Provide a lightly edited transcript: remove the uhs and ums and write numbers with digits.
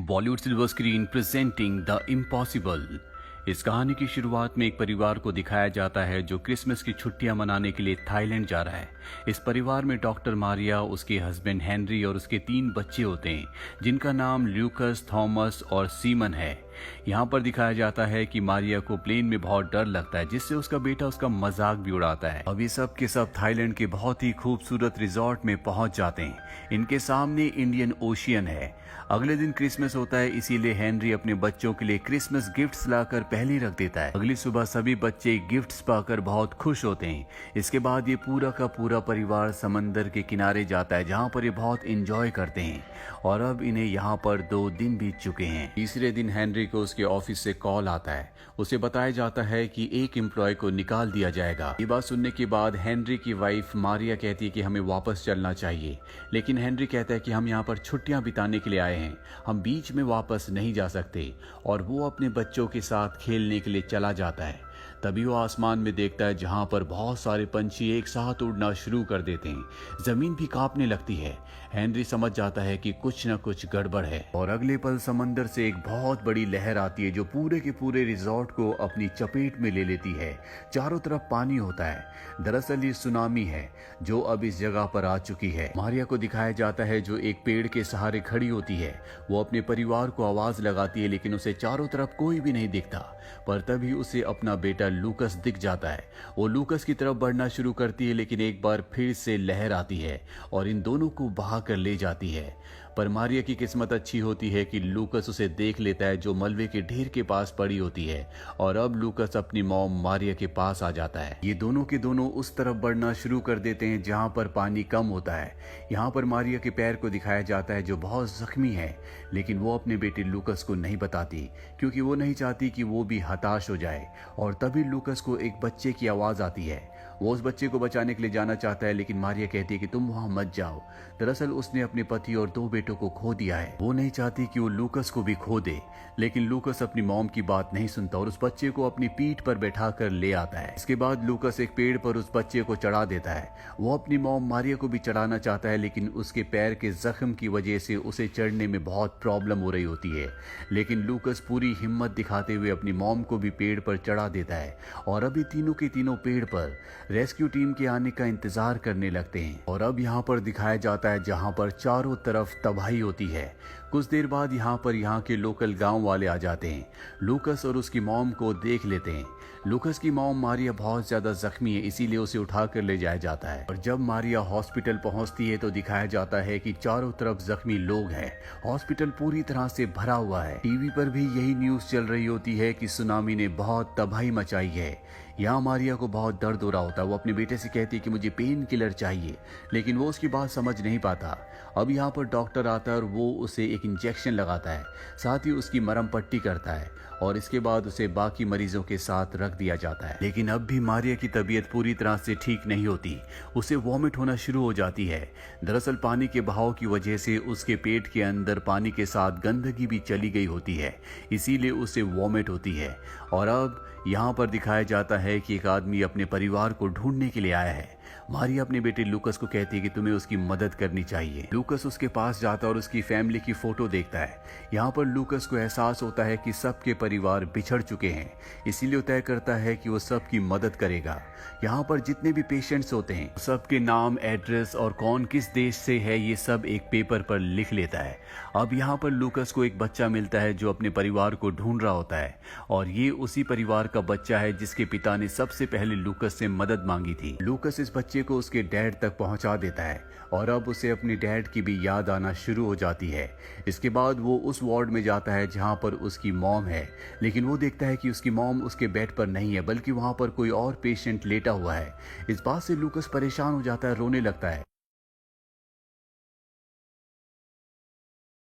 Bollywood silver screen presenting the impossible. इस कहानी की शुरुआत में एक परिवार को दिखाया जाता है जो क्रिसमस की छुट्टियां मनाने के लिए थाईलैंड जा रहा है। इस परिवार में डॉक्टर मारिया, उसके हस्बैंड हेनरी और उसके 3 बच्चे होते हैं जिनका नाम ल्यूकस, थॉमस और सीमन है। यहाँ पर दिखाया जाता है कि मारिया को प्लेन में बहुत डर लगता है, जिससे उसका बेटा उसका मजाक भी उड़ाता है। अब ये सब के सब थाईलैंड के बहुत ही खूबसूरत रिजॉर्ट में पहुंच जाते हैं। इनके सामने इंडियन ओशियन है। अगले दिन क्रिसमस होता है, इसीलिए हेनरी अपने बच्चों के लिए क्रिसमस गिफ्ट्स लाकर पहले ही रख देता है। अगली सुबह सभी बच्चे गिफ्ट्स पाकर बहुत खुश होते हैं। इसके बाद ये पूरा का पूरा परिवार समंदर के किनारे जाता है, जहाँ पर ये बहुत एंजॉय करते हैं। और अब इन्हें यहाँ पर 2 दिन बीत चुके हैं। तीसरे दिन हेनरी को उसके ऑफिस से कॉल आता है। उसे बताया जाता है कि एक एम्प्लॉय को निकाल दिया जाएगा। ये बात सुनने के बाद हेनरी की वाइफ मारिया कहती है कि हमें वापस चलना चाहिए, लेकिन हेनरी कहता है कि हम यहाँ पर छुट्टियां बिताने के लिए आए हैं, हम बीच में वापस नहीं जा सकते। और वो अपने बच्चों के साथ खेलने के लिए चला जाता है। तभी वो आसमान में देखता है जहां पर बहुत सारे पंछी एक साथ उड़ना शुरू कर देते हैं। जमीन भी कांपने लगती है। हेनरी समझ जाता है कि कुछ न कुछ गड़बड़ है और अगले पल समंदर से एक बहुत बड़ी लहर आती है जो पूरे के पूरे रिजॉर्ट को अपनी चपेट में ले लेती है। चारों तरफ पानी होता है। दरअसल ये सुनामी है जो अब इस जगह पर आ चुकी है। मारिया को दिखाया जाता है जो एक पेड़ के सहारे खड़ी होती है। वो अपने परिवार को आवाज लगाती है, लेकिन उसे चारों तरफ कोई भी नहीं दिखता। पर तभी उसे अपना बेटा लूकस दिख जाता है। वो लूकस की तरफ बढ़ना शुरू करती है, लेकिन एक बार फिर से लहर आती है और इन दोनों को बहा कर ले जाती है। पर मारिया की किस्मत अच्छी होती है कि लूकस उसे देख लेता है जो मलबे के ढेर के पास पड़ी होती है। और अब लूकस अपनी मॉम मारिया के पास आ जाता है। ये दोनों के दोनों उस तरफ बढ़ना शुरू कर देते हैं जहां पर पानी कम होता है। यहाँ पर मारिया के पैर को दिखाया जाता है जो बहुत जख्मी है, लेकिन वो अपने बेटे लूकस को नहीं बताती क्योंकि वो नहीं चाहती कि वो भी हताश हो जाए। और तभी लूकस को एक बच्चे की आवाज आती है। वो उस बच्चे को बचाने के लिए जाना चाहता है, लेकिन मारिया कहती है कि तुम वहां मत जाओ। दरअसल उसने अपने पति और 2 बेटों को खो दिया है। वो नहीं चाहती कि वो लूकस को भी खो दे, लेकिन लूकस अपनी मॉम की बात नहीं सुनता और उस बच्चे को अपनी पीठ पर बैठा कर ले आता है। इसके बाद लूकस एक पेड़ पर उस बच्चे को चढ़ा देता है। वो अपनी मॉम मारिया को भी चढ़ाना चाहता है, लेकिन उसके पैर के जख्म की वजह से उसे चढ़ने में बहुत प्रॉब्लम हो रही होती है। लेकिन लूकस पूरी हिम्मत दिखाते हुए अपनी मॉम को भी पेड़ पर चढ़ा देता है। और अभी तीनों के तीनों पेड़ पर रेस्क्यू टीम के आने का इंतजार करने लगते हैं। और अब यहाँ पर दिखाया जाता है जहाँ पर चारों तरफ तबाही होती है। कुछ देर बाद यहाँ पर यहाँ के लोकल गांव वाले आ जाते हैं। लूकस और उसकी मॉम को देख लेते हैं। लूकस की मॉम मारिया बहुत ज्यादा जख्मी है, इसीलिए उसे उठाकर ले जाया जाता है। और जब मारिया हॉस्पिटल पहुंचती है तो दिखाया जाता है कि चारों तरफ जख्मी लोग हैं। हॉस्पिटल पूरी तरह से भरा हुआ है। टीवी पर भी यही न्यूज चल रही होती है कि सुनामी ने बहुत तबाही मचाई है। यहाँ मारिया को बहुत दर्द हो रहा होता है। वो अपने बेटे से कहती है कि मुझे पेन किलर चाहिए, लेकिन वो उसकी बात समझ नहीं पाता। अब यहाँ पर डॉक्टर आता है और वो उसे एक इंजेक्शन लगाता है, साथ ही उसकी मरहम पट्टी करता है और इसके बाद उसे बाकी मरीजों के साथ रख दिया जाता है। लेकिन अब भी मारिया की तबीयत पूरी तरह से ठीक नहीं होती। उसे वॉमिट होना शुरू हो जाती है। दरअसल पानी के बहाव की वजह से उसके पेट के अंदर पानी के साथ गंदगी भी चली गई होती है, इसीलिए उसे वॉमिट होती है। और अब यहाँ पर दिखाया जाता है कि एक आदमी अपने परिवार को ढूंढने के लिए आया है। मारिया अपने बेटे लूकस को कहती है कि तुम्हें उसकी मदद करनी चाहिए। लूकस उसके पास जाता है और उसकी फैमिली की फोटो देखता है। यहाँ पर लूकस को एहसास होता है कि सबके परिवार बिछड़ चुके हैं, इसीलिए तय करता है कि वो सबकी मदद करेगा। यहाँ पर जितने भी पेशेंट्स होते हैं सबके नाम, एड्रेस और कौन किस देश से है ये सब एक पेपर पर लिख लेता है। अब यहाँ पर लूकस को एक बच्चा मिलता है जो अपने परिवार को ढूंढ रहा होता है, और ये उसी परिवार का बच्चा है जिसके पिता ने सबसे पहले लूकस से मदद मांगी थी। लूकस इस बच्चे को उसके डैड तक पहुंचा देता है और अब उसे अपने डैड की भी याद आना शुरू हो जाती है। इसके बाद वो उस वार्ड में जाता है जहां पर उसकी मॉम है, लेकिन वो देखता है कि उसकी मॉम उसके बेड पर नहीं है, बल्कि वहां पर कोई और पेशेंट लेटा हुआ है। इस बात से लूकस परेशान हो जाता है, रोने लगता है।